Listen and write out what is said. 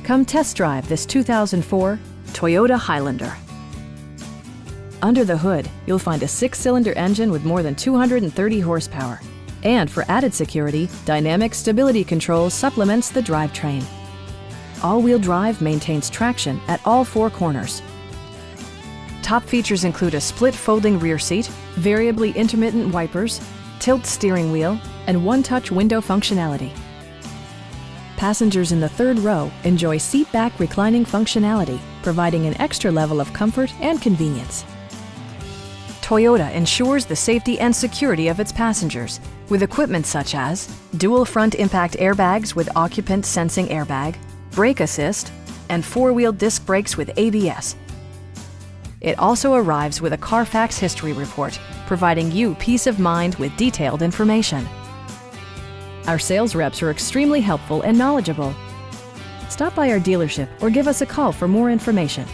Come test drive this 2004 Toyota Highlander. Under the hood, you'll find a 6-cylinder engine with more than 230 horsepower. And for added security, dynamic stability control supplements the drivetrain. All-wheel drive maintains traction at all 4 corners. Top features include a split folding rear seat, variably intermittent wipers, tilt steering wheel, and one-touch window functionality. Passengers in the 3rd row enjoy seat-back reclining functionality, providing an extra level of comfort and convenience. Toyota ensures the safety and security of its passengers with equipment such as dual front impact airbags with occupant sensing airbag, brake assist, and 4-wheel disc brakes with ABS. It also arrives with a Carfax history report, providing you peace of mind with detailed information. Our sales reps are extremely helpful and knowledgeable. Stop by our dealership or give us a call for more information.